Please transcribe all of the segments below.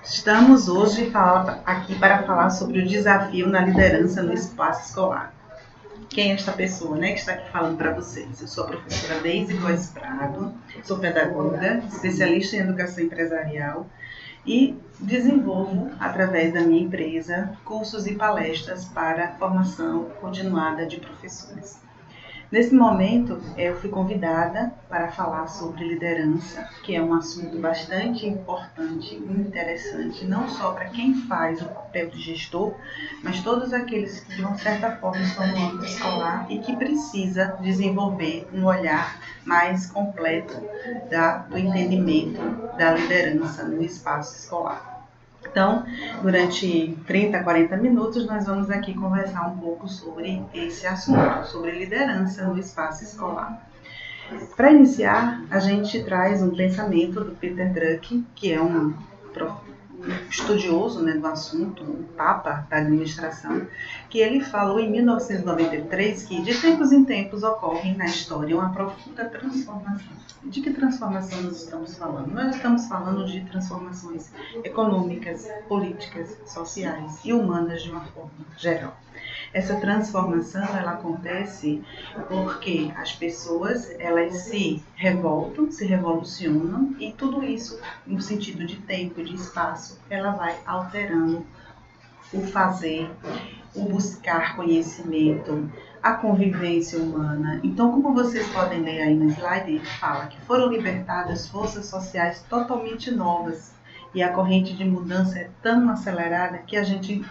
Estamos hoje aqui para falar sobre o desafio na liderança no espaço escolar. Quem é esta pessoa, que está aqui falando para vocês? Eu sou a professora Deise Góes Prado, sou pedagoga, especialista em educação empresarial e desenvolvo, através da minha empresa, cursos e palestras para formação continuada de professores. Nesse momento, eu fui convidada para falar sobre liderança, que é um assunto bastante importante e interessante, não só para quem faz o papel de gestor, mas todos aqueles que, de uma certa forma, estão no âmbito escolar e que precisa desenvolver um olhar mais completo do entendimento da liderança no espaço escolar. Então, durante 30 a 40 minutos, nós vamos aqui conversar um pouco sobre esse assunto, sobre liderança no espaço escolar. Para iniciar, a gente traz um pensamento do Peter Drucker, que é um estudioso do assunto, um papa da administração, que ele falou em 1993 que de tempos em tempos ocorre na história uma profunda transformação. De que transformação nós estamos falando? Nós estamos falando de transformações econômicas, políticas, sociais e humanas de uma forma geral. Essa transformação ela acontece porque as pessoas elas se revoltam, se revolucionam e tudo isso no sentido de tempo, de espaço, ela vai alterando o fazer, o buscar conhecimento, a convivência humana. Então, como vocês podem ler aí no slide, fala que foram libertadas forças sociais totalmente novas e a corrente de mudança é tão acelerada que a gente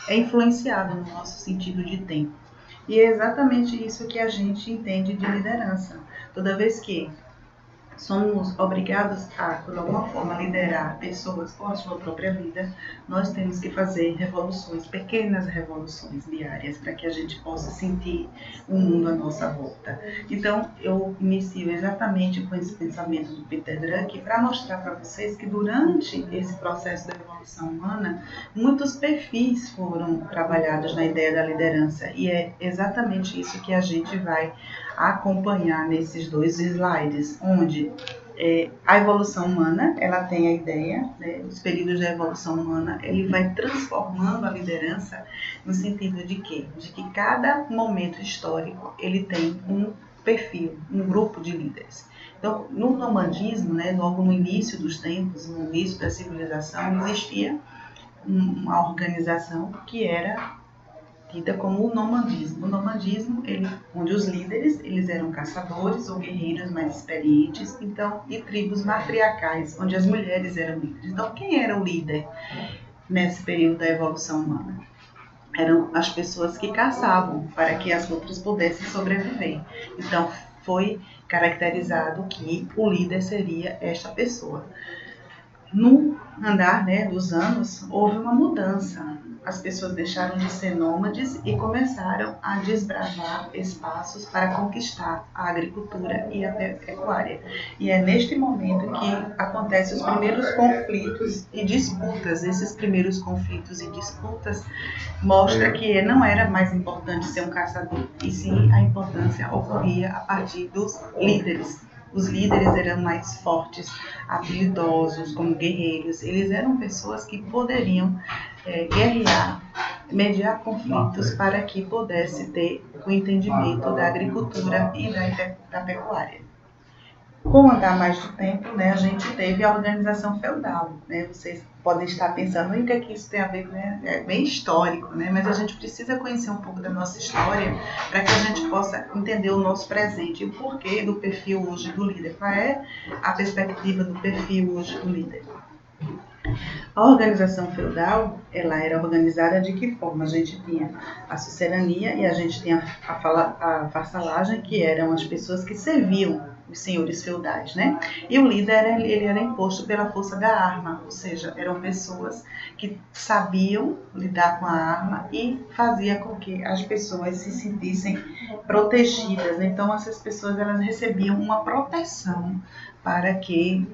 é influenciado no nosso sentido de tempo. E é exatamente isso que a gente entende de liderança. Toda vez que somos obrigados a, por alguma forma, liderar pessoas com a sua própria vida, nós temos que fazer revoluções, pequenas revoluções diárias, para que a gente possa sentir o mundo à nossa volta. Então, eu inicio exatamente com esse pensamento do Peter Drucker para mostrar para vocês que durante esse processo da evolução humana, muitos perfis foram trabalhados na ideia da liderança, e é exatamente isso que a gente vai acompanhar nesses dois slides, onde a evolução humana, ela tem a ideia, os períodos da evolução humana, ele vai transformando a liderança no sentido de quê? De que cada momento histórico, ele tem um perfil, um grupo de líderes. Então, no nomadismo, logo no início dos tempos, no início da civilização, existia uma organização que era tida como o nomadismo. O nomadismo, onde os líderes eles eram caçadores ou guerreiros mais experientes, então, e tribos matriarcais, onde as mulheres eram líderes. Então, quem era o líder nesse período da evolução humana? Eram as pessoas que caçavam para que as outras pudessem sobreviver. Então, foi caracterizado que o líder seria esta pessoa. No andar dos anos, houve uma mudança. As pessoas deixaram de ser nômades e começaram a desbravar espaços para conquistar a agricultura e a pecuária. E é neste momento que acontecem os primeiros conflitos e disputas. Esses primeiros conflitos e disputas mostram que não era mais importante ser um caçador, e sim a importância ocorria a partir dos líderes. Os líderes eram mais fortes, habilidosos, como guerreiros. Eles eram pessoas que poderiam guerrear, mediar conflitos para que pudesse ter o entendimento da agricultura e da pecuária. Com o andar mais do tempo, a gente teve a organização feudal. Vocês podem estar pensando em que é que isso tem a ver, é bem histórico, mas a gente precisa conhecer um pouco da nossa história para que a gente possa entender o nosso presente e o porquê do perfil hoje do líder. Qual é a perspectiva do perfil hoje do líder? A organização feudal, ela era organizada de que forma? A gente tinha a sucerania e a gente tinha a vassalagem, que eram as pessoas que serviam os senhores feudais, E o líder, ele era imposto pela força da arma, ou seja, eram pessoas que sabiam lidar com a arma e fazia com que as pessoas se sentissem protegidas. Então, essas pessoas, elas recebiam uma proteção para que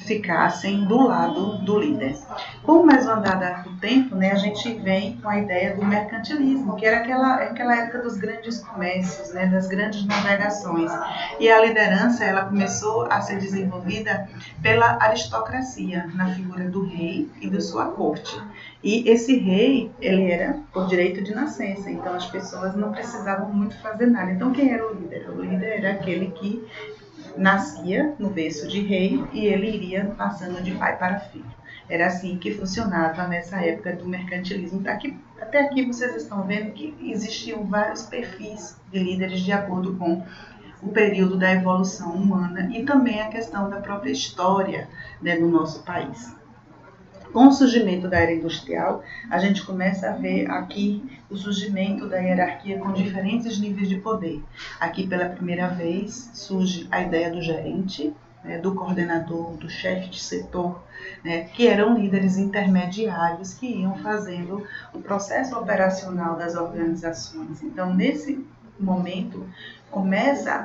ficassem do lado do líder. Com mais o andar do tempo, né, a gente vem com a ideia do mercantilismo, que era aquela época dos grandes comércios, né, das grandes navegações. E a liderança ela começou a ser desenvolvida pela aristocracia, na figura do rei e de sua corte. E esse rei, ele era por direito de nascença, então as pessoas não precisavam muito fazer nada. Então quem era o líder? O líder era aquele que nascia no berço de rei e ele iria passando de pai para filho. Era assim que funcionava nessa época do mercantilismo. Até aqui vocês estão vendo que existiam vários perfis de líderes de acordo com o período da evolução humana e também a questão da própria história, né, do nosso país. Com o surgimento da era industrial, a gente começa a ver aqui o surgimento da hierarquia com diferentes níveis de poder. Aqui, pela primeira vez, surge a ideia do gerente, né, do coordenador, do chefe de setor, né, que eram líderes intermediários que iam fazendo o processo operacional das organizações. Então, nesse momento, começa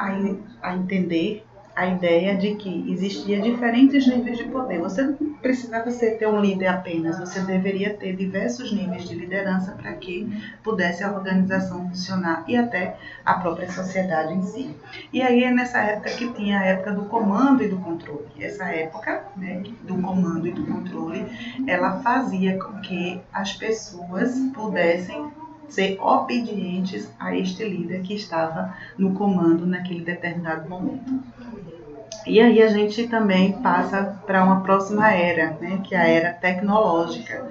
a entender a ideia de que existia diferentes níveis de poder. Você não precisava ter um líder apenas, você deveria ter diversos níveis de liderança para que pudesse a organização funcionar e até a própria sociedade em si. E aí é nessa época que tinha a época do comando e do controle. Essa época, né, do comando e do controle, ela fazia com que as pessoas pudessem ser obedientes a este líder que estava no comando naquele determinado momento. E aí a gente também passa para uma próxima era, né, que é a era tecnológica.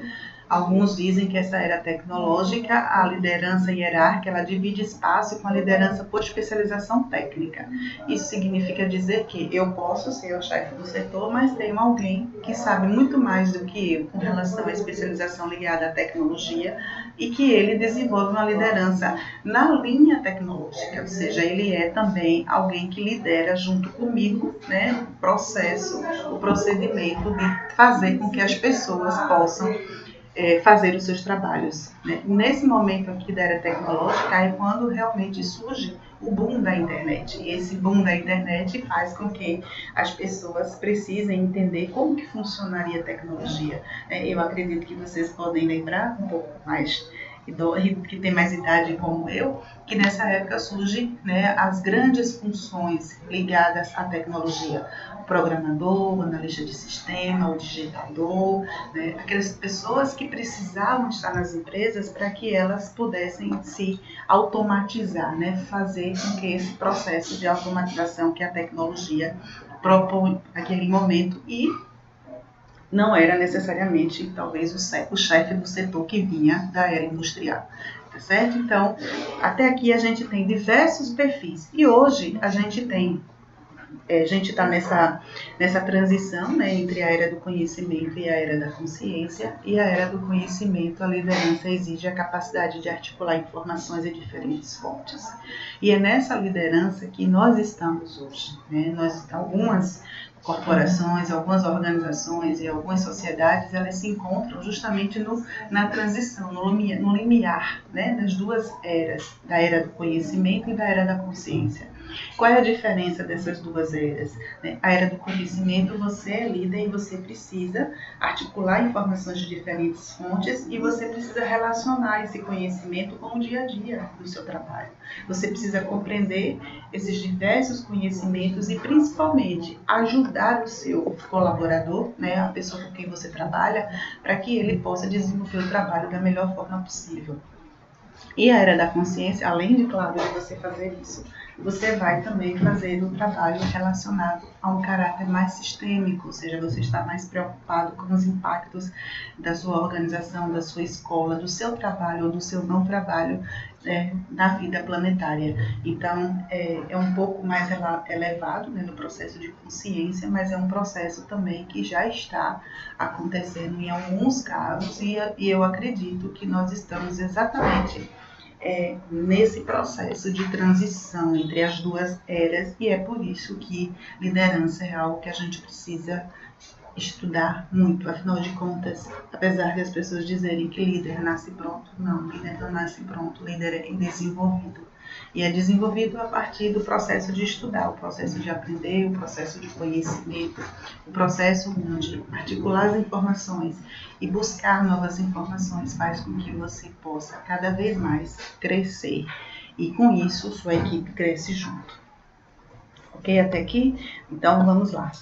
Alguns dizem que essa era tecnológica, a liderança hierárquica, ela divide espaço com a liderança por especialização técnica. Isso significa dizer que eu posso ser o chefe do setor, mas tenho alguém que sabe muito mais do que eu com relação à especialização ligada à tecnologia e que ele desenvolve uma liderança na linha tecnológica, ou seja, ele é também alguém que lidera junto comigo, né, o processo, o procedimento de fazer com que as pessoas possam fazer os seus trabalhos. Né? Nesse momento aqui da era tecnológica é quando realmente surge o boom da internet. E esse boom da internet faz com que as pessoas precisem entender como que funcionaria a tecnologia. Eu acredito que vocês podem lembrar um pouco mais que tem mais idade como eu, que nessa época surgem, né, as grandes funções ligadas à tecnologia. O programador, o analista de sistema, o digitador, né, aquelas pessoas que precisavam estar nas empresas para que elas pudessem se automatizar, né, fazer com que esse processo de automatização que a tecnologia propõe naquele momento e não era necessariamente, talvez, o chefe do setor que vinha da era industrial, tá certo? Então, até aqui a gente tem diversos perfis. E hoje a gente está nessa transição, né, entre a era do conhecimento e a era da consciência. E a era do conhecimento, a liderança exige a capacidade de articular informações de diferentes fontes. E é nessa liderança que nós estamos hoje, né? Algumas corporações, algumas organizações e algumas sociedades, elas se encontram justamente na transição, no limiar, né, das duas eras, da era do conhecimento e da era da consciência. Qual é a diferença dessas duas eras? A era do conhecimento, você é líder e você precisa articular informações de diferentes fontes e você precisa relacionar esse conhecimento com o dia a dia do seu trabalho. Você precisa compreender esses diversos conhecimentos e, principalmente, ajudar o seu colaborador, né, a pessoa com quem você trabalha, para que ele possa desenvolver o trabalho da melhor forma possível. E a era da consciência, além de, claro, de você fazer isso, você vai também fazer o trabalho relacionado a um caráter mais sistêmico, ou seja, você está mais preocupado com os impactos da sua organização, da sua escola, do seu trabalho ou do seu não trabalho na vida planetária. Então, é um pouco mais elevado, né, no processo de consciência, mas é um processo também que já está acontecendo em alguns casos e eu acredito que nós estamos exatamente nesse processo de transição entre as duas eras e é por isso que liderança é algo que a gente precisa estudar muito. Afinal de contas, apesar de as pessoas dizerem que líder nasce pronto, não, líder não nasce pronto, líder é desenvolvido. E é desenvolvido a partir do processo de estudar, o processo de aprender, o processo de conhecimento, o processo onde articular as informações e buscar novas informações faz com que você possa cada vez mais crescer. E com isso, sua equipe cresce junto. Ok? Até aqui? Então, vamos lá.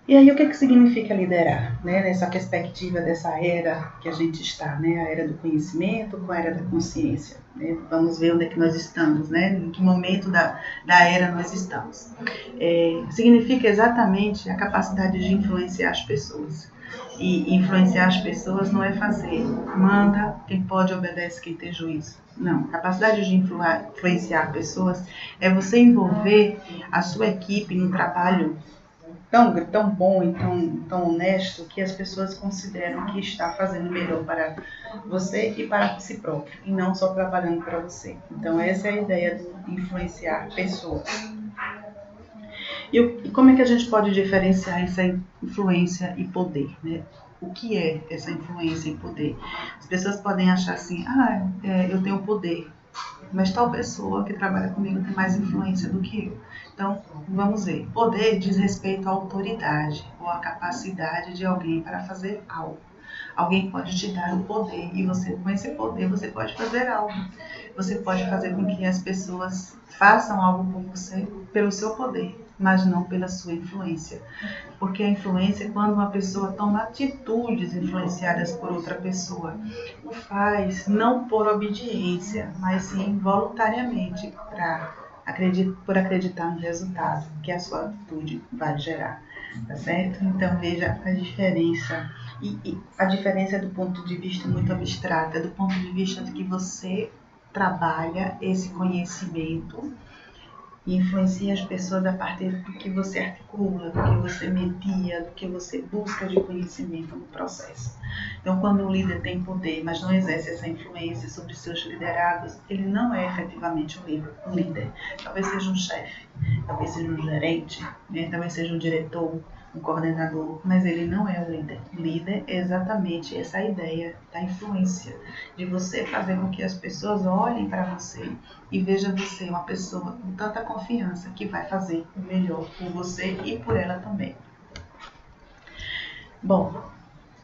E aí, o que significa liderar, né? Nessa perspectiva dessa era que a gente está, né? A era do conhecimento com a era da consciência. Né? Vamos ver onde é que nós estamos, né? Em que momento da era nós estamos. Significa exatamente a capacidade de influenciar as pessoas. E influenciar as pessoas não é fazer manda, quem pode obedece, quem tem juízo. Não, capacidade de influenciar pessoas é você envolver a sua equipe num trabalho tão bom e tão honesto que as pessoas consideram que está fazendo melhor para você e para si próprio, e não só trabalhando para você. Então essa é a ideia de influenciar pessoas. E como é que a gente pode diferenciar essa influência e poder, né? O que é essa influência e poder? As pessoas podem achar assim, eu tenho poder, mas tal pessoa que trabalha comigo tem mais influência do que eu. Então, vamos ver. Poder diz respeito à autoridade ou à capacidade de alguém para fazer algo. Alguém pode te dar o poder e você, com esse poder, você pode fazer algo. Você pode fazer com que as pessoas façam algo por você pelo seu poder, mas não pela sua influência. Porque a influência é quando uma pessoa toma atitudes influenciadas por outra pessoa. O faz não por obediência, mas sim voluntariamente, por acreditar no resultado que a sua atitude vai gerar. Tá certo? Então veja a diferença. E a diferença é do ponto de vista muito abstrato, é do ponto de vista de que você trabalha esse conhecimento e influencia as pessoas a partir do que você articula, do que você media, do que você busca de conhecimento no processo. Então, quando o líder tem poder, mas não exerce essa influência sobre seus liderados, ele não é efetivamente um líder. Talvez seja um chefe, talvez seja um gerente, né? Talvez seja um diretor, um coordenador, mas ele não é um líder. O líder é exatamente essa ideia da influência, de você fazer com que as pessoas olhem para você e vejam você uma pessoa com tanta confiança que vai fazer o melhor por você e por ela também. Bom,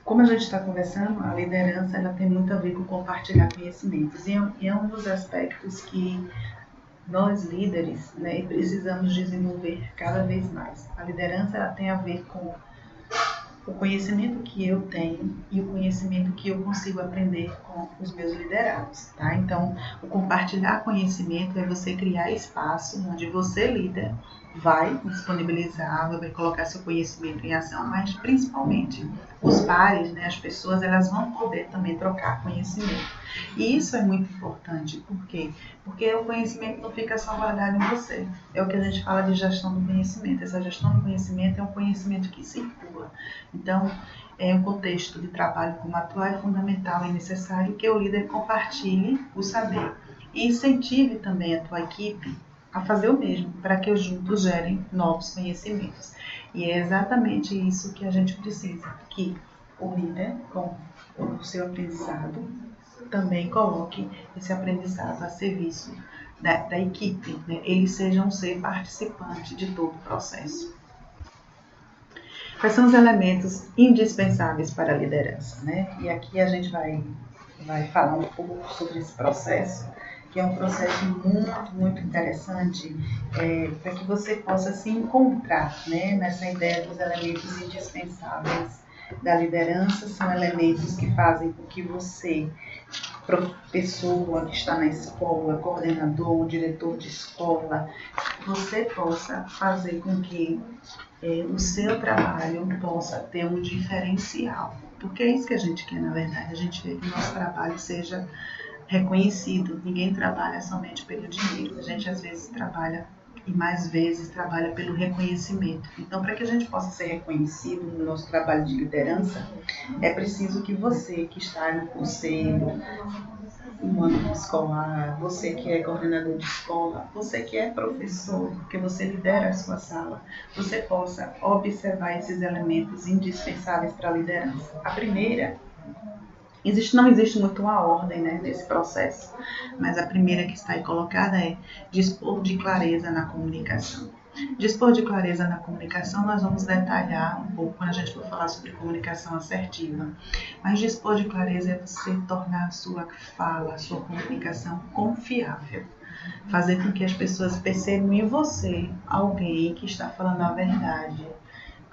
como a gente está conversando, a liderança ela tem muito a ver com compartilhar conhecimentos e é um dos aspectos que nós líderes, né, precisamos desenvolver cada vez mais. A liderança ela tem a ver com o conhecimento que eu tenho e o conhecimento que eu consigo aprender com os meus liderados, tá? Então, o compartilhar conhecimento é você criar espaço onde você, líder, vai disponibilizar, vai colocar seu conhecimento em ação, mas principalmente os pares, né, as pessoas, elas vão poder também trocar conhecimento. E isso é muito importante, por quê? Porque o conhecimento não fica só guardado em você. É o que a gente fala de gestão do conhecimento. Essa gestão do conhecimento é um conhecimento que circula. Então, um contexto de trabalho como atual é fundamental e necessário que o líder compartilhe o saber e incentive também a tua equipe a fazer o mesmo, para que os juntos gerem novos conhecimentos. E é exatamente isso que a gente precisa, que o líder, com o seu aprendizado, também coloque esse aprendizado a serviço da equipe, né? Ele seja um ser participante de todo o processo. Quais são os elementos indispensáveis para a liderança, né? E aqui a gente vai falar um pouco sobre esse processo, que é um processo muito interessante, para que você possa se encontrar, né, nessa ideia dos elementos indispensáveis da liderança. São elementos que fazem com que você, pessoa que está na escola, coordenador, diretor de escola, você possa fazer com que o seu trabalho possa ter um diferencial. Porque é isso que a gente quer, na verdade. A gente quer que o nosso trabalho seja reconhecido. Ninguém trabalha somente pelo dinheiro. A gente, às vezes, trabalha e mais vezes trabalha pelo reconhecimento. Então, para que a gente possa ser reconhecido no nosso trabalho de liderança, é preciso que você que está no conselho, no âmbito escolar, você que é coordenador de escola, você que é professor, que você lidera a sua sala, você possa observar esses elementos indispensáveis para a liderança. A primeira Não existe muito uma ordem, né, nesse processo, mas a primeira que está aí colocada é dispor de clareza na comunicação. Dispor de clareza na comunicação, nós vamos detalhar um pouco quando a gente for falar sobre comunicação assertiva. Mas dispor de clareza é você tornar a sua fala, a sua comunicação confiável. Fazer com que as pessoas percebam em você alguém que está falando a verdade,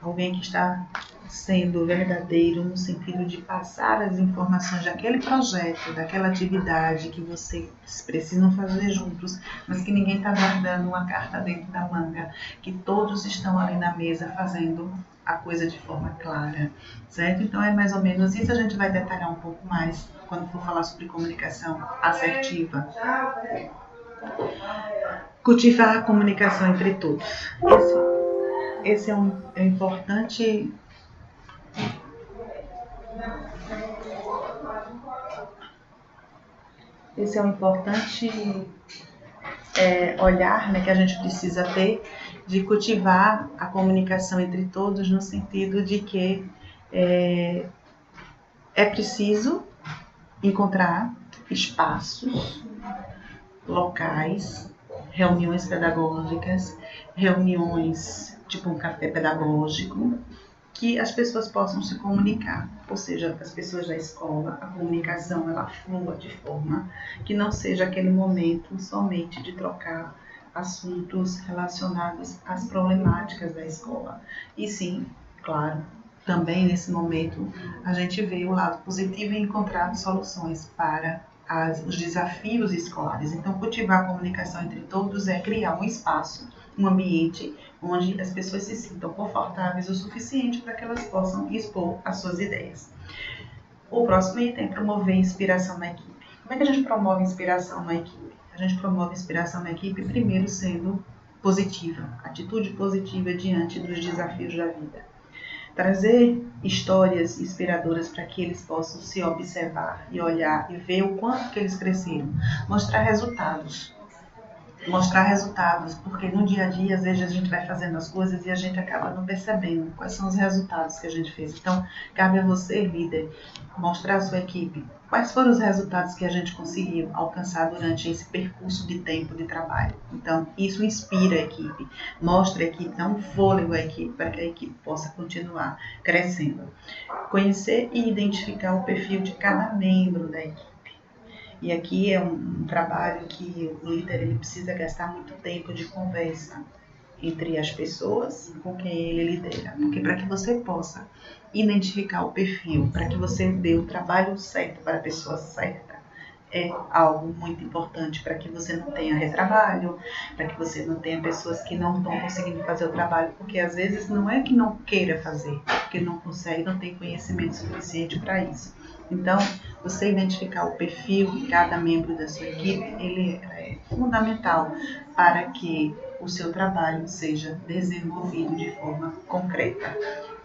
alguém que está sendo verdadeiro no sentido de passar as informações daquele projeto, daquela atividade que vocês precisam fazer juntos, mas que ninguém está guardando uma carta dentro da manga, que todos estão ali na mesa fazendo a coisa de forma clara, certo? Então é mais ou menos isso, a gente vai detalhar um pouco mais quando for falar sobre comunicação assertiva. Cultivar a comunicação entre todos. Esse é um importante olhar, né, que a gente precisa ter de cultivar a comunicação entre todos no sentido de que é preciso encontrar espaços, locais, reuniões pedagógicas, reuniões tipo um café pedagógico, que as pessoas possam se comunicar, ou seja, as pessoas da escola, a comunicação ela flua de forma que não seja aquele momento somente de trocar assuntos relacionados às problemáticas da escola. E sim, claro, também nesse momento a gente vê o lado positivo e encontrar soluções para os desafios escolares. Então, cultivar a comunicação entre todos é criar um espaço, um ambiente onde as pessoas se sintam confortáveis o suficiente para que elas possam expor as suas ideias. O próximo item é promover inspiração na equipe. Como é que a gente promove inspiração na equipe? A gente promove inspiração na equipe primeiro sendo positiva, atitude positiva diante dos desafios da vida. Trazer histórias inspiradoras para que eles possam se observar e olhar e ver o quanto que eles cresceram. Mostrar resultados, porque no dia a dia, às vezes, a gente vai fazendo as coisas e a gente acaba não percebendo quais são os resultados que a gente fez. Então, cabe a você, líder, mostrar à sua equipe quais foram os resultados que a gente conseguiu alcançar durante esse percurso de tempo de trabalho. Então, isso inspira a equipe, mostra a equipe, dá um fôlego à equipe para que a equipe possa continuar crescendo. Conhecer e identificar o perfil de cada membro da equipe. E aqui é um trabalho que o líder ele precisa gastar muito tempo de conversa entre as pessoas com quem ele lidera. Porque para que você possa identificar o perfil, para que você dê o trabalho certo para a pessoa certa, é algo muito importante para que você não tenha retrabalho, para que você não tenha pessoas que não estão conseguindo fazer o trabalho, porque às vezes não é que não queira fazer, porque não consegue, não tem conhecimento suficiente para isso. Então, você identificar o perfil de cada membro da sua equipe, ele é fundamental para que o seu trabalho seja desenvolvido de forma concreta.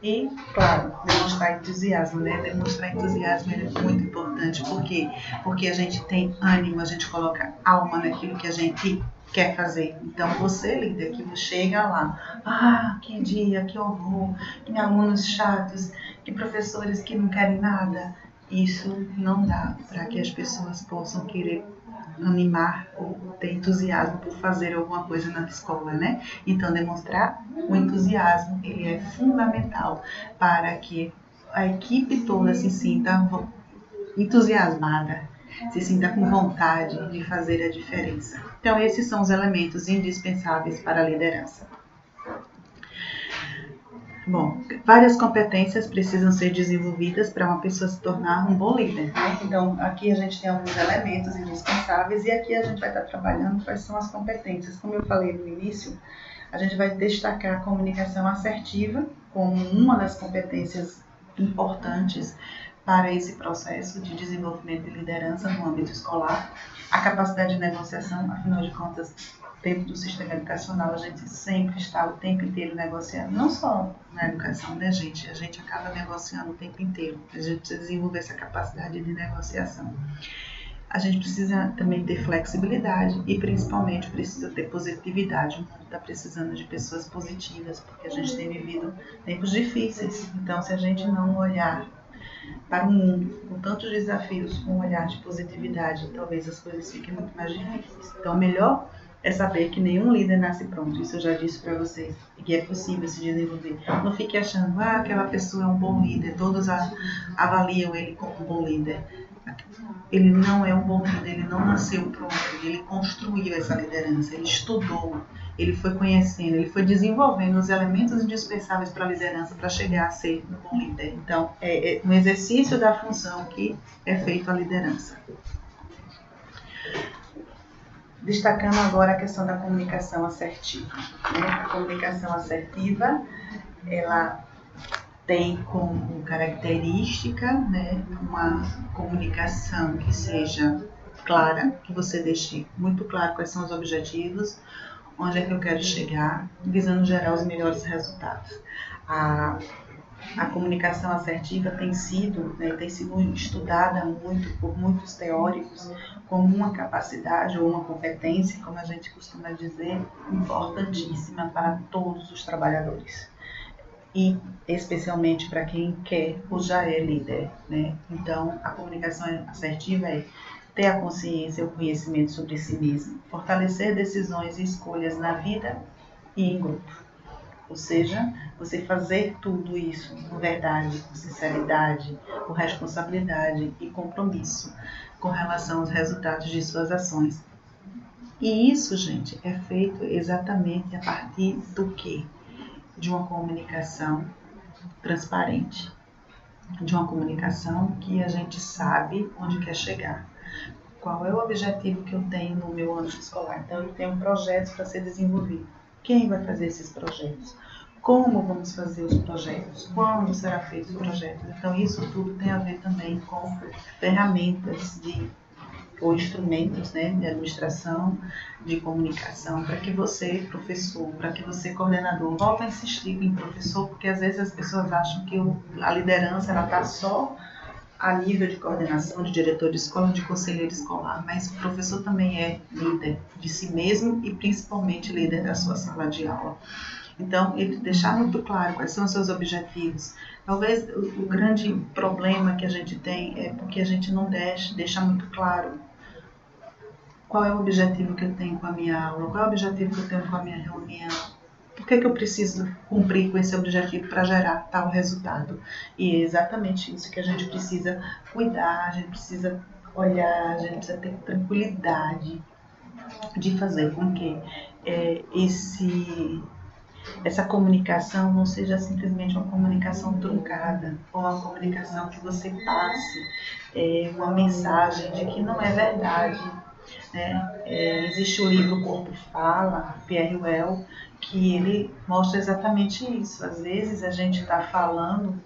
E, claro, demonstrar entusiasmo, né? Demonstrar entusiasmo é muito importante. Por quê? Porque a gente tem ânimo, a gente coloca alma naquilo que a gente quer fazer. Então, você, líder, que chega lá, que dia, que horror, que alunos chatos, que professores que não querem nada. Isso não dá para que as pessoas possam querer animar ou ter entusiasmo por fazer alguma coisa na escola, né? Então, demonstrar o entusiasmo, ele é fundamental para que a equipe toda se sinta entusiasmada, se sinta com vontade de fazer a diferença. Então, esses são os elementos indispensáveis para a liderança. Bom, várias competências precisam ser desenvolvidas para uma pessoa se tornar um bom líder, né? Então, aqui a gente tem alguns elementos indispensáveis e aqui a gente vai estar trabalhando quais são as competências. Como eu falei no início, a gente vai destacar a comunicação assertiva como uma das competências importantes para esse processo de desenvolvimento de liderança no âmbito escolar. A capacidade de negociação, afinal de contas, dentro do sistema educacional, a gente sempre está o tempo inteiro negociando, não só na educação, né, gente? A gente acaba negociando o tempo inteiro. A gente precisa desenvolver essa capacidade de negociação. A gente precisa também ter flexibilidade e, principalmente, precisa ter positividade. O mundo está precisando de pessoas positivas, porque a gente tem vivido tempos difíceis. Então, se a gente não olhar para o mundo, com tantos desafios, com um olhar de positividade, talvez as coisas fiquem muito mais difíceis. Então, o melhor é saber que nenhum líder nasce pronto. Isso eu já disse para vocês, e que é possível se desenvolver. Não fique achando, aquela pessoa é um bom líder, todos avaliam ele como um bom líder. Ele não é um bom líder, ele não nasceu pronto, ele construiu essa liderança, ele estudou, ele foi conhecendo, ele foi desenvolvendo os elementos indispensáveis para a liderança para chegar a ser um bom líder. Então, é um exercício da função que é feito a liderança. Destacando agora a questão da comunicação assertiva. A comunicação assertiva, ela tem como característica, uma comunicação que seja clara, que você deixe muito claro quais são os objetivos, onde é que eu quero chegar, visando gerar os melhores resultados. A comunicação assertiva tem sido estudada muito por muitos teóricos como uma capacidade ou uma competência, como a gente costuma dizer, importantíssima para todos os trabalhadores. E especialmente para quem quer ou já é líder, Então, a comunicação assertiva é ter a consciência, o conhecimento sobre si mesmo, fortalecer decisões e escolhas na vida e em grupo. Ou seja, você fazer tudo isso com verdade, com sinceridade, com responsabilidade e compromisso com relação aos resultados de suas ações. E isso, gente, é feito exatamente a partir do quê? De uma comunicação transparente, de uma comunicação que a gente sabe onde quer chegar. Qual é o objetivo que eu tenho no meu ano escolar? Então, eu tenho projetos para ser desenvolvido. Quem vai fazer esses projetos? Como vamos fazer os projetos? Quando será feito os projetos? Então, isso tudo tem a ver também com ferramentas ou instrumentos de administração, de comunicação, para que você, professor, para que você, coordenador, volte a insistir em professor, porque às vezes as pessoas acham que a liderança está só a nível de coordenação, de diretor de escola, de conselheiro escolar, mas o professor também é líder de si mesmo e principalmente líder da sua sala de aula. Então, ele deixar muito claro quais são os seus objetivos. Talvez o grande problema que a gente tem é porque a gente não deixa muito claro qual é o objetivo que eu tenho com a minha aula, qual é o objetivo que eu tenho com a minha reunião, por que eu preciso cumprir com esse objetivo para gerar tal resultado. E é exatamente isso que a gente precisa cuidar, a gente precisa olhar, a gente precisa ter tranquilidade de fazer com que essa comunicação não seja simplesmente uma comunicação truncada, ou uma comunicação que você passe uma mensagem de que não é verdade. Existe o livro O Corpo Fala, Pierre Well, que ele mostra exatamente isso. Às vezes a gente está falando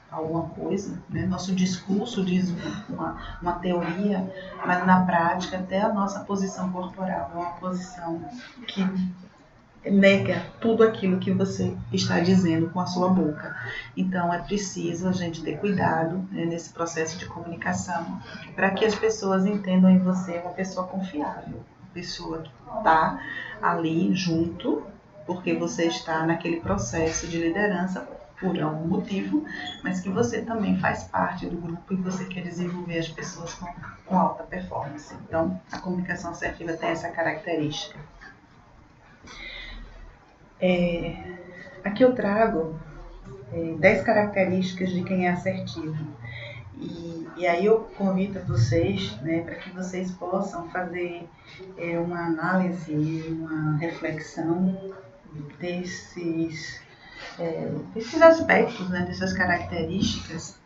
alguma coisa, nosso discurso diz uma teoria, mas na prática até a nossa posição corporal é uma posição que nega tudo aquilo que você está dizendo com a sua boca. Então, é preciso a gente ter cuidado nesse processo de comunicação para que as pessoas entendam em você uma pessoa confiável, uma pessoa que está ali junto, porque você está naquele processo de liderança por algum motivo, mas que você também faz parte do grupo e você quer desenvolver as pessoas com alta performance. Então, a comunicação assertiva tem essa característica. Aqui eu trago 10 características de quem é assertivo. E aí eu convido vocês para que vocês possam fazer uma análise, uma reflexão desses aspectos, dessas características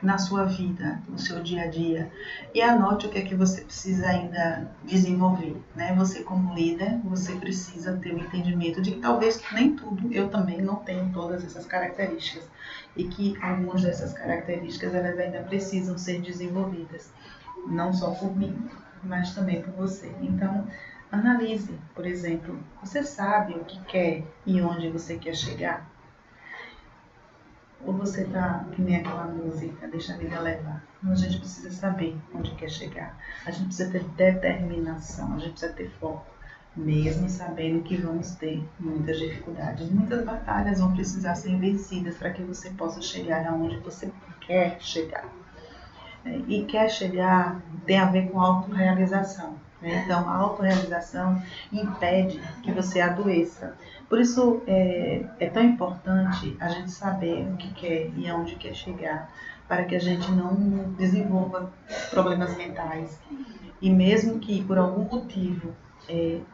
na sua vida, no seu dia a dia, e anote o que é que você precisa ainda desenvolver, Você como líder, você precisa ter o entendimento de que talvez nem tudo, eu também não tenho todas essas características, e que algumas dessas características elas ainda precisam ser desenvolvidas, não só por mim, mas também por você. Então, analise, por exemplo, você sabe o que quer e onde você quer chegar? Ou você está que nem aquela música, deixa a vida levar? A gente precisa saber onde quer chegar. A gente precisa ter determinação, a gente precisa ter foco. mesmo sabendo que vamos ter muitas dificuldades. Muitas batalhas vão precisar ser vencidas para que você possa chegar aonde você quer chegar. E quer chegar tem a ver com autorrealização. Então, a autorrealização impede que você adoeça. Por isso, é tão importante a gente saber o que quer e aonde quer chegar, para que a gente não desenvolva problemas mentais. E mesmo que, por algum motivo,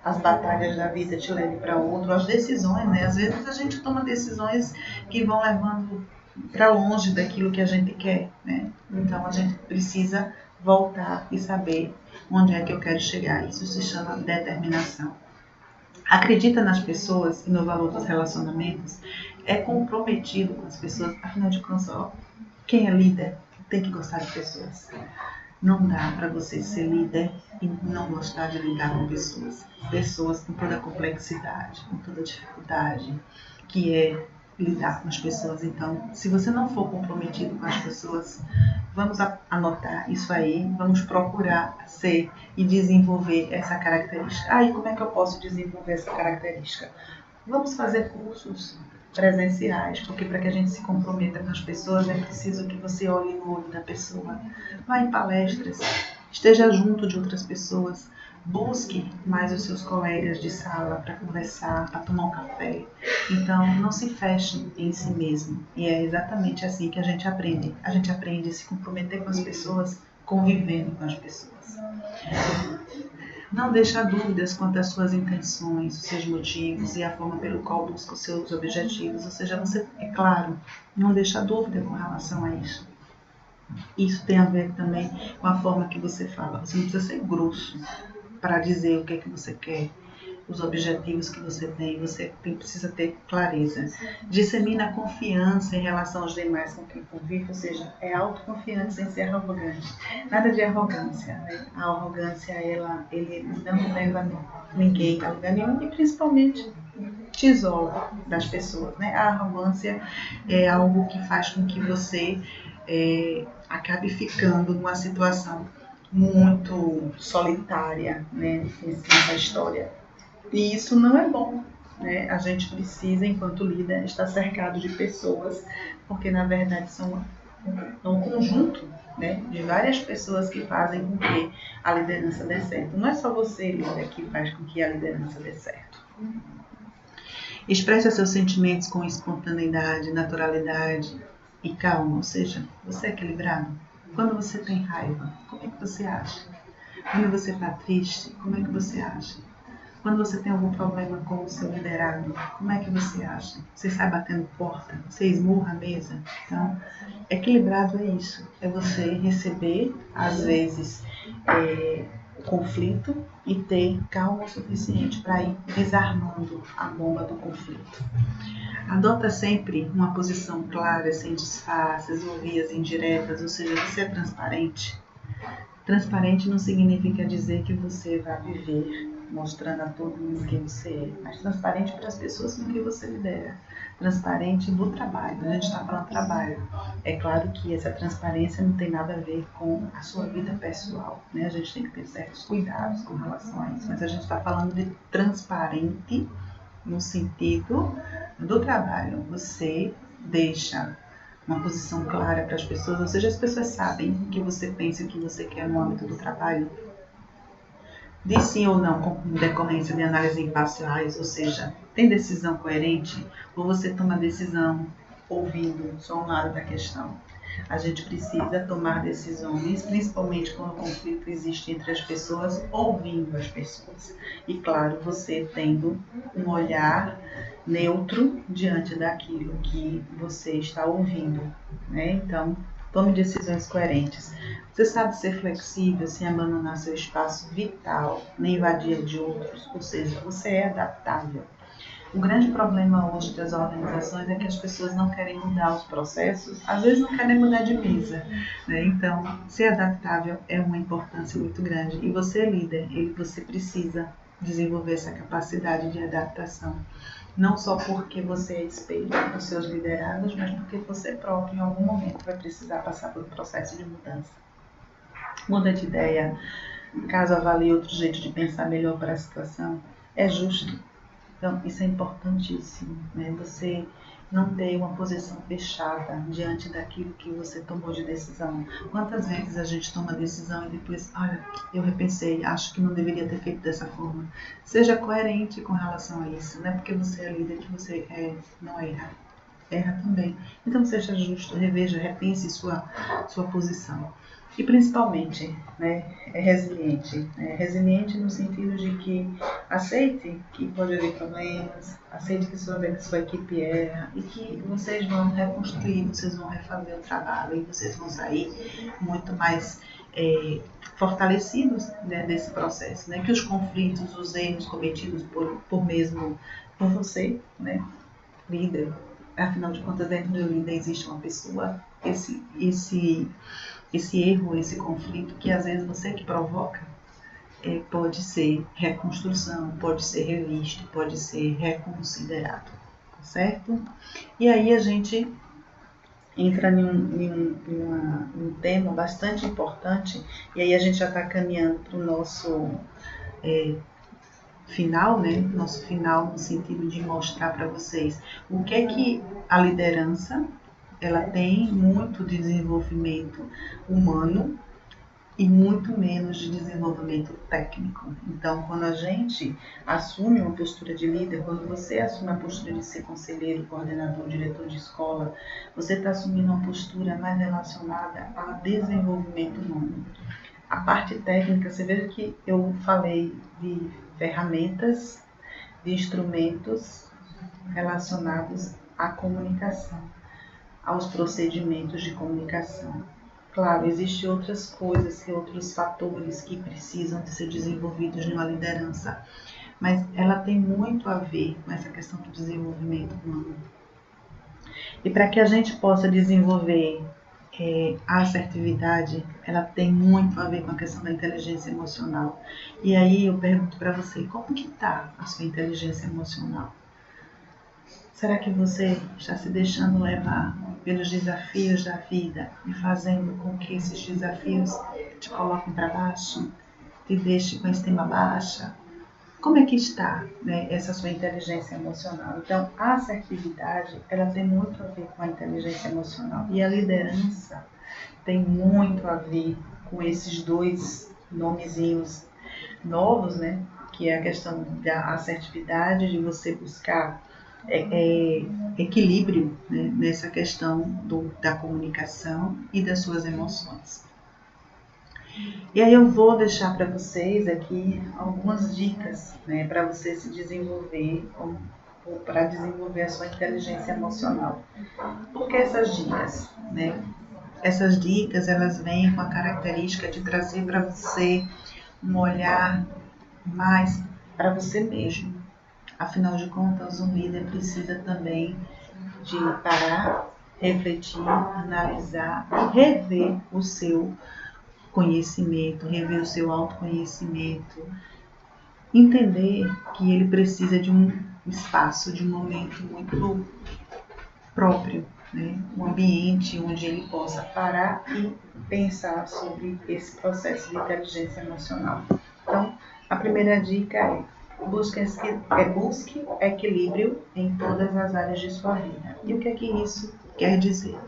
as batalhas da vida te levem para outro, as decisões, né? Às vezes a gente toma decisões que vão levando para longe daquilo que a gente quer, né? Então a gente precisa voltar e saber onde é que eu quero chegar. Isso se chama determinação. Acredita nas pessoas e no valor dos relacionamentos, é comprometido com as pessoas, afinal de contas, quem é líder tem que gostar de pessoas. Não dá para você ser líder e não gostar de lidar com pessoas. Pessoas com toda a complexidade, com toda a dificuldade que é lidar com as pessoas. Então, se você não for comprometido com as pessoas, vamos anotar isso aí, vamos procurar ser e desenvolver essa característica. E como é que eu posso desenvolver essa característica? Vamos fazer cursos presenciais, porque para que a gente se comprometa com as pessoas é preciso que você olhe no olho da pessoa. Vá em palestras, esteja junto de outras pessoas, busque mais os seus colegas de sala para conversar, para tomar um café. Então, não se feche em si mesmo. E é exatamente assim que a gente aprende. A gente aprende a se comprometer com as pessoas, convivendo com as pessoas. Não deixa dúvidas quanto às suas intenções, os seus motivos e a forma pelo qual busca os seus objetivos. Ou seja, você, é claro, não deixa dúvida com relação a isso. Isso tem a ver também com a forma que você fala. Você não precisa ser grosso para dizer o que é que você quer, os objetivos que você tem. Você precisa ter clareza. Dissemina confiança em relação aos demais com quem convive, ou seja, é autoconfiante sem ser arrogante. Nada de arrogância, né? A arrogância, ele não leva ninguém a lugar nenhum e principalmente te isola das pessoas, né? A arrogância é algo que faz com que você acabe ficando numa situação muito solitária, né, nessa história. E isso não é bom, né? A gente precisa, enquanto líder, estar cercado de pessoas, porque na verdade são um conjunto, né, de várias pessoas que fazem com que a liderança dê certo. Não é só você, líder, que faz com que a liderança dê certo. Expresse seus sentimentos com espontaneidade, naturalidade e calma, ou seja, você é equilibrado. Quando você tem raiva, como é que você age? Quando você está triste, como é que você age? Quando você tem algum problema com o seu liderado, como é que você age? Você sai batendo porta? Você esmurra a mesa? Então, equilibrado é isso. É você receber, às vezes, o conflito e ter calma o suficiente para ir desarmando a bomba do conflito. Adota sempre uma posição clara, sem disfarces ou vias indiretas, ou seja, você é transparente. Transparente não significa dizer que você vai viver mostrando a todo mundo quem você é, mas transparente para as pessoas com quem você lidera. Transparente no trabalho, a gente está falando de trabalho. É claro que essa transparência não tem nada a ver com a sua vida pessoal, né? A gente tem que ter certos cuidados com relação a isso, mas a gente está falando de transparente no sentido do trabalho. Você deixa uma posição clara para as pessoas, ou seja, as pessoas sabem o que você pensa e o que você quer no âmbito do trabalho. Diz sim ou não com decorrência de análises imparciais, ou seja, tem decisão coerente ou você toma decisão ouvindo só um lado da questão. A gente precisa tomar decisões, principalmente quando o conflito existe entre as pessoas, ouvindo as pessoas. E claro, você tendo um olhar neutro diante daquilo que você está ouvindo, né? Então, tome decisões coerentes. Você sabe ser flexível sem abandonar seu espaço vital, nem invadir de outros, ou seja, você é adaptável. O grande problema hoje das organizações é que as pessoas não querem mudar os processos, às vezes não querem mudar de mesa, né? Então, ser adaptável é uma importância muito grande. E você, líder, você precisa desenvolver essa capacidade de adaptação. Não só porque você é espelho dos seus liderados, mas porque você próprio, em algum momento, vai precisar passar por um processo de mudança. Muda de ideia, caso avalie outro jeito de pensar melhor para a situação. é justo. Então, isso é importantíssimo, né? Você não ter uma posição fechada diante daquilo que você tomou de decisão. Quantas vezes a gente toma decisão e depois, olha, eu repensei, acho que não deveria ter feito dessa forma. Seja coerente com relação a isso, não é porque você é líder que você não erra. Erra também. Então seja justo, reveja, repense sua posição. E principalmente, né, é resiliente. Resiliente no sentido de que aceite que pode haver problemas, aceite que sua equipe erra e que vocês vão reconstruir, vocês vão refazer o trabalho e vocês vão sair muito mais fortalecidos, né, desse processo. Né, que os conflitos, os erros cometidos por você, né, líder, afinal de contas, dentro do líder existe uma pessoa, esse erro, esse conflito que às vezes você que provoca, pode ser reconstrução, pode ser revisto, pode ser reconsiderado, tá certo? E aí a gente entra num tema bastante importante, e aí a gente já está caminhando para o nosso final, né? Nosso final no sentido de mostrar para vocês o que é que a liderança, ela tem muito de desenvolvimento humano e muito menos de desenvolvimento técnico. Então, quando a gente assume uma postura de líder, quando você assume a postura de ser conselheiro, coordenador, diretor de escola, você está assumindo uma postura mais relacionada a desenvolvimento humano. A parte técnica, você veja que eu falei de ferramentas, de instrumentos relacionados à comunicação, aos procedimentos de comunicação. Claro, existem outras coisas e outros fatores que precisam de ser desenvolvidos numa liderança, mas ela tem muito a ver com essa questão do desenvolvimento humano. E para que a gente possa desenvolver a assertividade, ela tem muito a ver com a questão da inteligência emocional. E aí eu pergunto para você, como que está a sua inteligência emocional? Será que você está se deixando levar pelos desafios da vida e fazendo com que esses desafios te coloquem para baixo, te deixem com a estima baixa? Como é que está, né, essa sua inteligência emocional? Então, a assertividade, ela tem muito a ver com a inteligência emocional. E a liderança tem muito a ver com esses dois nomezinhos novos, né? Que é a questão da assertividade, de você buscar equilíbrio, né, nessa questão da comunicação e das suas emoções. E aí eu vou deixar para vocês aqui algumas dicas, né, para você se desenvolver ou para desenvolver a sua inteligência emocional. Por que essas dicas, né? Essas dicas, elas vêm com a característica de trazer para você um olhar mais para você mesmo. Afinal de contas, um líder precisa também de parar, refletir, analisar e rever o seu conhecimento, rever o seu autoconhecimento, entender que ele precisa de um espaço, de um momento muito próprio, né? Um ambiente onde ele possa parar e pensar sobre esse processo de inteligência emocional. Então, a primeira dica é busque equilíbrio em todas as áreas de sua vida. E o que é que isso quer dizer?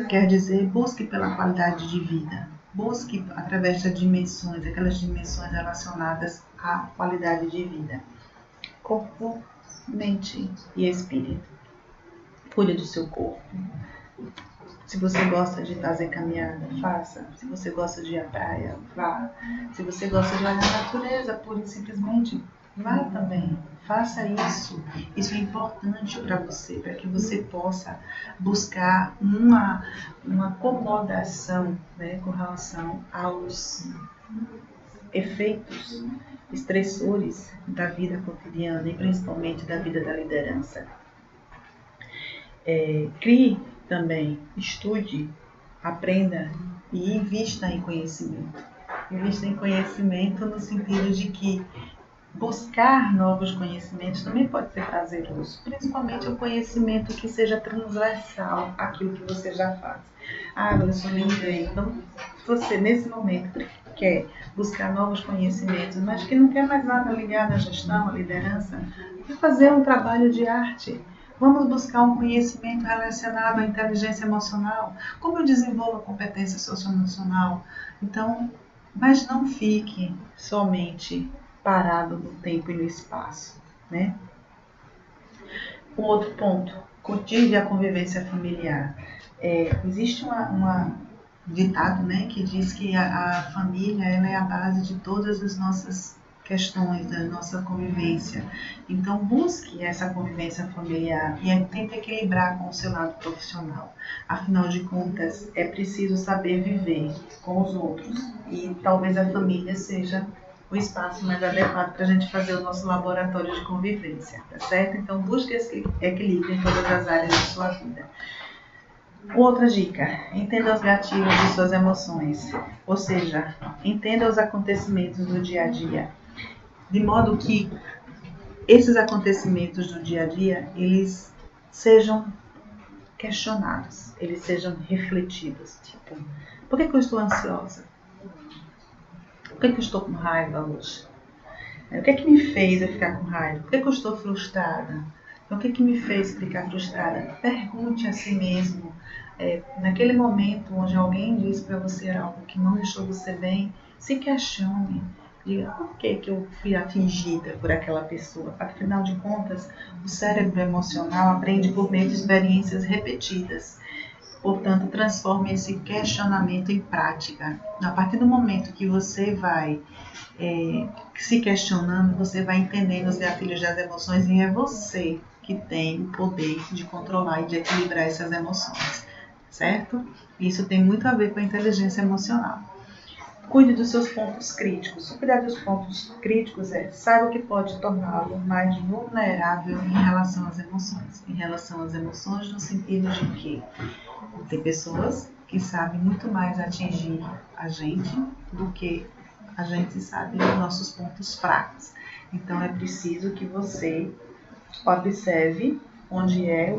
Quer dizer, busque pela qualidade de vida. Busque através das dimensões, aquelas dimensões relacionadas à qualidade de vida. Corpo, mente e espírito. Cuide do seu corpo. Se você gosta de fazer caminhada, faça. Se você gosta de ir à praia, vá. Se você gosta de olhar a natureza, pura e simplesmente, vá também. Faça isso. Isso é importante para você, para que você possa buscar uma acomodação, né, com relação aos efeitos estressores da vida cotidiana e principalmente da vida da liderança. Crie também, estude, aprenda e invista em conhecimento. Invista em conhecimento no sentido de que buscar novos conhecimentos também pode ser prazeroso, principalmente o conhecimento que seja transversal àquilo que você já faz. Eu sou líder, então você nesse momento quer buscar novos conhecimentos, mas que não quer mais nada ligado à gestão, à liderança, quer fazer um trabalho de arte. Vamos buscar um conhecimento relacionado à inteligência emocional. Como eu desenvolvo a competência socioemocional? Então, mas não fique somente parado no tempo e no espaço, né? Um outro ponto, cultive a convivência familiar. Existe ditado, né, que diz que a família ela é a base de todas as nossas questões, da nossa convivência. Então, busque essa convivência familiar e tente equilibrar com o seu lado profissional. Afinal de contas, é preciso saber viver com os outros e talvez a família seja o espaço mais adequado para a gente fazer o nosso laboratório de convivência, tá certo? Então, busque esse equilíbrio em todas as áreas da sua vida. Outra dica, entenda os gatilhos de suas emoções, ou seja, entenda os acontecimentos do dia a dia, de modo que esses acontecimentos do dia a dia, eles sejam questionados, eles sejam refletidos, tipo, por que eu estou ansiosa? Por que eu estou com raiva hoje? O que é que me fez eu ficar com raiva? Por que eu estou frustrada? Então, o que é que me fez ficar frustrada? Pergunte a si mesmo. Naquele momento onde alguém diz para você algo que não deixou você bem, se questione. Diga, por que eu fui atingida por aquela pessoa? Afinal de contas, o cérebro emocional aprende por meio de experiências repetidas. Portanto, transforme esse questionamento em prática. A partir do momento que você vai se questionando, você vai entendendo os gatilhos das emoções e é você que tem o poder de controlar e de equilibrar essas emoções, certo? Isso tem muito a ver com a inteligência emocional. Cuide dos seus pontos críticos. O cuidar dos pontos críticos saiba o que pode torná-lo mais vulnerável em relação às emoções. Em relação às emoções, no sentido de que tem pessoas que sabem muito mais atingir a gente do que a gente sabe os nossos pontos fracos. Então é preciso que você observe onde é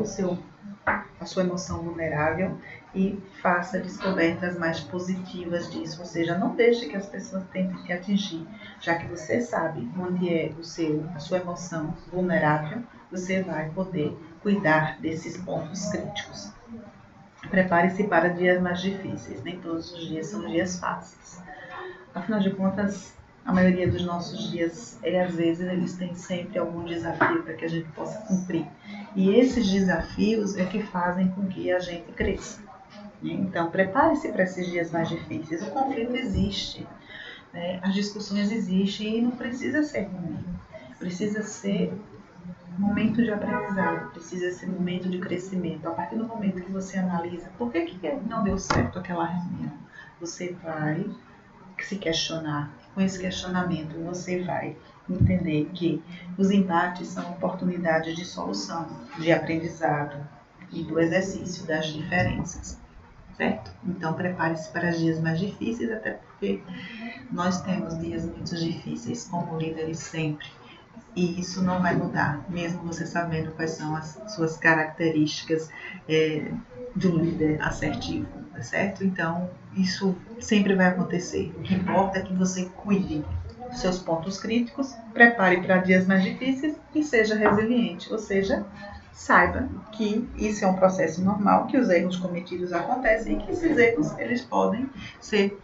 a sua emoção vulnerável e faça descobertas mais positivas disso. Ou seja, não deixe que as pessoas tentem te atingir, já que você sabe onde é a sua emoção vulnerável, você vai poder cuidar desses pontos críticos. Prepare-se para dias mais difíceis, nem todos os dias são dias fáceis. Afinal de contas, a maioria dos nossos dias, às vezes, eles têm sempre algum desafio para que a gente possa cumprir. E esses desafios é que fazem com que a gente cresça. Então, prepare-se para esses dias mais difíceis. O conflito existe, né? As discussões existem e não precisa ser ruim. Precisa ser momento de aprendizado, precisa ser momento de crescimento. A partir do momento que você analisa por que não deu certo aquela reunião, você vai se questionar. Com esse questionamento, você vai entender que os embates são oportunidades de solução, de aprendizado e do exercício das diferenças, certo? Então, prepare-se para dias mais difíceis, até porque nós temos dias muito difíceis como líderes sempre. E isso não vai mudar, mesmo você sabendo quais são as suas características de um líder assertivo, tá certo? Então, isso sempre vai acontecer. O que importa é que você cuide dos seus pontos críticos, prepare para dias mais difíceis e seja resiliente, ou seja, saiba que isso é um processo normal, que os erros cometidos acontecem e que esses erros eles podem ser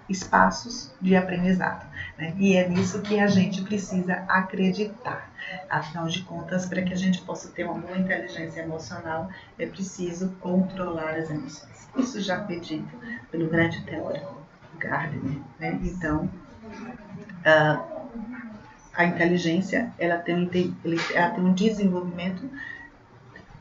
espaços de aprendizado, né? E é nisso que a gente precisa acreditar. Afinal de contas, para que a gente possa ter uma boa inteligência emocional, é preciso controlar as emoções. Isso já foi dito pelo grande teórico Gardner, né? Então, a inteligência ela tem um desenvolvimento.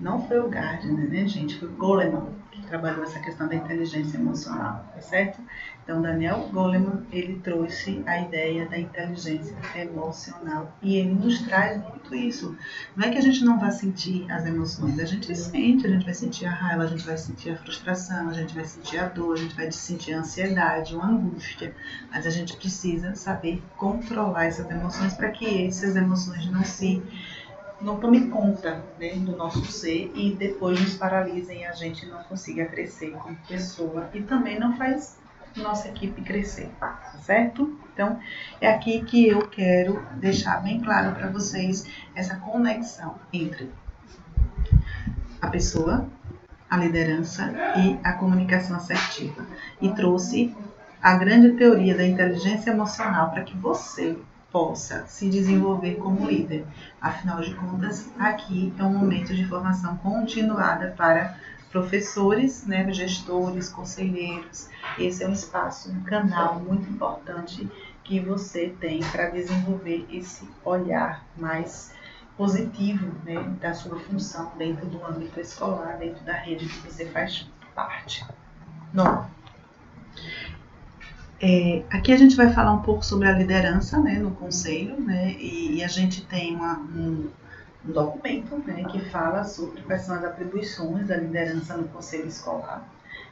Não foi o Gardner, né, gente? Foi o Goleman que trabalhou essa questão da inteligência emocional, tá certo? Então, Daniel Goleman, ele trouxe a ideia da inteligência emocional e ele nos traz muito isso. Não é que a gente não vai sentir as emoções, a gente sente, a gente vai sentir a raiva, a gente vai sentir a frustração, a gente vai sentir a dor, a gente vai sentir a ansiedade, uma angústia, mas a gente precisa saber controlar essas emoções para que essas emoções não tome conta, né, do nosso ser e depois nos paralisem e a gente não consiga crescer como pessoa e também não faz nossa equipe crescer, certo? Então, é aqui que eu quero deixar bem claro para vocês essa conexão entre a pessoa, a liderança e a comunicação assertiva. E trouxe a grande teoria da inteligência emocional para que você possa se desenvolver como líder. Afinal de contas, aqui é um momento de formação continuada para professores, né, gestores, conselheiros. Esse é um espaço, um canal muito importante que você tem para desenvolver esse olhar mais positivo, né, da sua função dentro do âmbito escolar, dentro da rede que você faz parte. Bom, aqui a gente vai falar um pouco sobre a liderança, né, no conselho, né, e a gente tem um documento, né, que fala sobre quais são as atribuições da liderança no conselho escolar,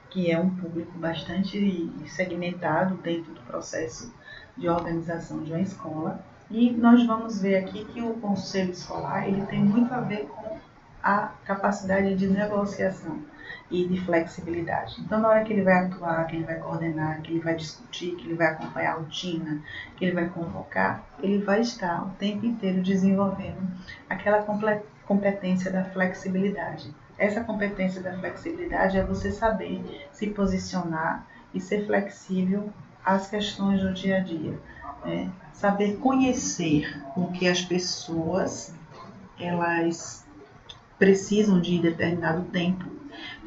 que é um público bastante segmentado dentro do processo de organização de uma escola. E nós vamos ver aqui que o conselho escolar ele tem muito a ver com a capacidade de negociação e de flexibilidade. Então, na hora que ele vai atuar, que ele vai coordenar, que ele vai discutir, que ele vai acompanhar a rotina, que ele vai convocar, ele vai estar o tempo inteiro desenvolvendo aquela competência da flexibilidade. Essa competência da flexibilidade é você saber se posicionar e ser flexível às questões do dia a dia. Né? Saber conhecer o que as pessoas elas precisam de determinado tempo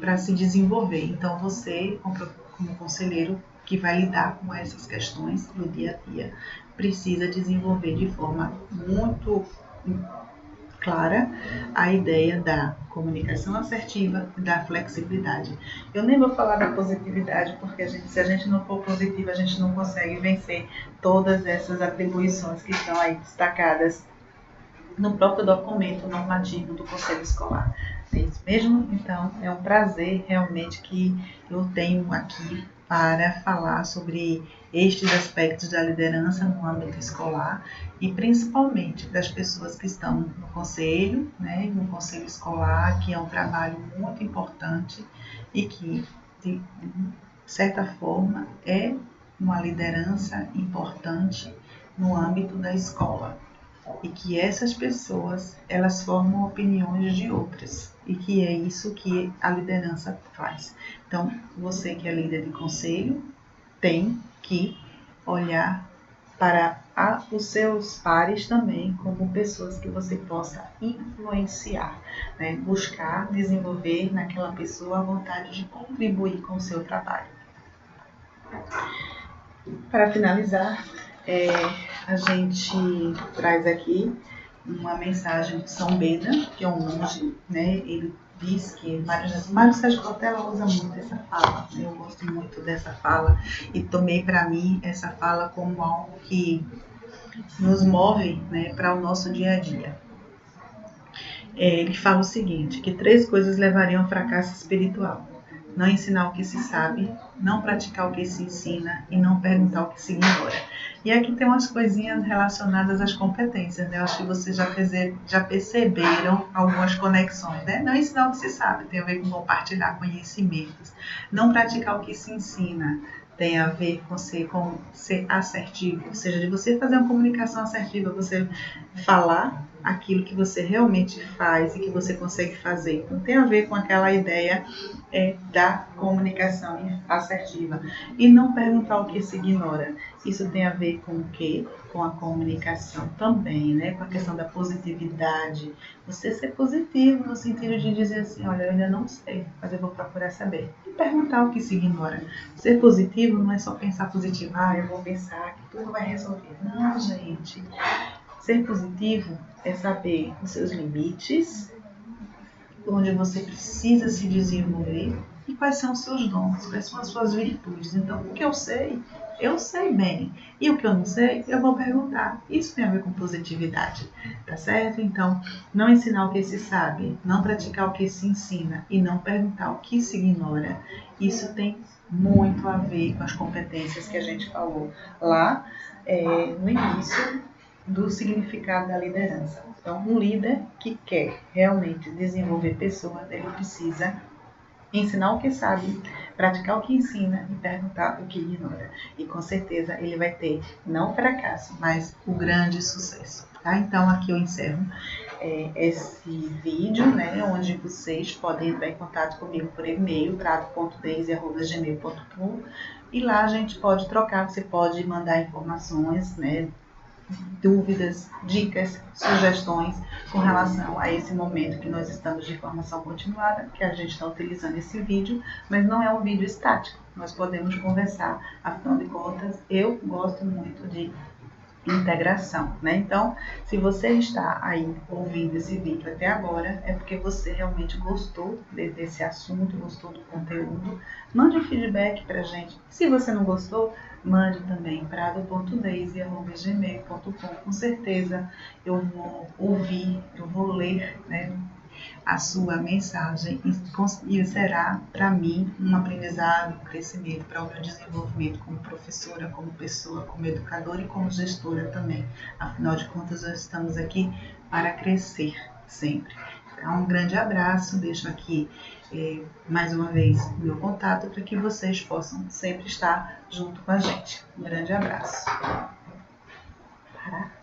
para se desenvolver. Então, você, como conselheiro que vai lidar com essas questões do dia a dia, precisa desenvolver de forma muito clara a ideia da comunicação assertiva e da flexibilidade. Eu nem vou falar da positividade, porque se a gente não for positiva, a gente não consegue vencer todas essas atribuições que estão aí destacadas no próprio documento normativo do Conselho Escolar. É isso mesmo? Então, é um prazer realmente que eu tenho aqui para falar sobre estes aspectos da liderança no âmbito escolar e principalmente para as pessoas que estão no conselho, né, no conselho escolar, que é um trabalho muito importante e que, de certa forma, é uma liderança importante no âmbito da escola. E que essas pessoas, elas formam opiniões de outras. E que é isso que a liderança faz. Então, você que é líder de conselho, tem que olhar para os seus pares também como pessoas que você possa influenciar, né? Buscar desenvolver naquela pessoa a vontade de contribuir com o seu trabalho. Para finalizar, a gente traz aqui uma mensagem de São Beda, que é um monge, né? Ele diz que Mário Sérgio Cortella usa muito essa fala, né? Eu gosto muito dessa fala e tomei para mim essa fala como algo que nos move, né, para o nosso dia a dia. Ele fala o seguinte, que 3 coisas levariam ao fracasso espiritual: não ensinar o que se sabe, não praticar o que se ensina e não perguntar o que se ignora. E aqui tem umas coisinhas relacionadas às competências, né? Eu acho que vocês já perceberam algumas conexões, né? Não ensinar o que se sabe, tem a ver com compartilhar conhecimentos. Não praticar o que se ensina, tem a ver com ser assertivo, ou seja, de você fazer uma comunicação assertiva, você falar aquilo que você realmente faz e que você consegue fazer. Então, tem a ver com aquela ideia da comunicação assertiva. E não perguntar o que se ignora. Isso tem a ver com o quê? Com a comunicação também, né? Com a questão da positividade. Você ser positivo no sentido de dizer assim, olha, eu ainda não sei, mas eu vou procurar saber. E perguntar o que se ignora. Ser positivo não é só pensar positivo, eu vou pensar que tudo vai resolver. Não, gente. Ser positivo é saber os seus limites, onde você precisa se desenvolver e quais são os seus dons, quais são as suas virtudes. Então, o que eu sei bem. E o que eu não sei, eu vou perguntar. Isso tem a ver com positividade, tá certo? Então, não ensinar o que se sabe, não praticar o que se ensina e não perguntar o que se ignora. Isso tem muito a ver com as competências que a gente falou lá no início do significado da liderança. Então, um líder que quer realmente desenvolver pessoas, ele precisa ensinar o que sabe, praticar o que ensina e perguntar o que ignora. E com certeza ele vai ter, não o fracasso, mas o grande sucesso. Tá? Então aqui eu encerro esse vídeo, né, onde vocês podem entrar em contato comigo por e-mail, prado.deise@gmail.com, e lá a gente pode trocar, você pode mandar informações, né, dúvidas, dicas, sugestões com relação a esse momento que nós estamos de formação continuada, que a gente está utilizando esse vídeo, mas não é um vídeo estático, nós podemos conversar, afinal de contas, eu gosto muito de integração, né? Então, se você está aí ouvindo esse vídeo até agora, é porque você realmente gostou desse assunto, gostou do conteúdo. Mande um feedback pra gente. Se você não gostou, mande também prado.deise@gmail.com. Com certeza eu vou ouvir, eu vou ler, né, a sua mensagem e será para mim um aprendizado, um crescimento para o meu desenvolvimento como professora, como pessoa, como educadora e como gestora também. Afinal de contas, nós estamos aqui para crescer sempre. Então, um grande abraço, deixo aqui mais uma vez o meu contato para que vocês possam sempre estar junto com a gente. Um grande abraço. Pará.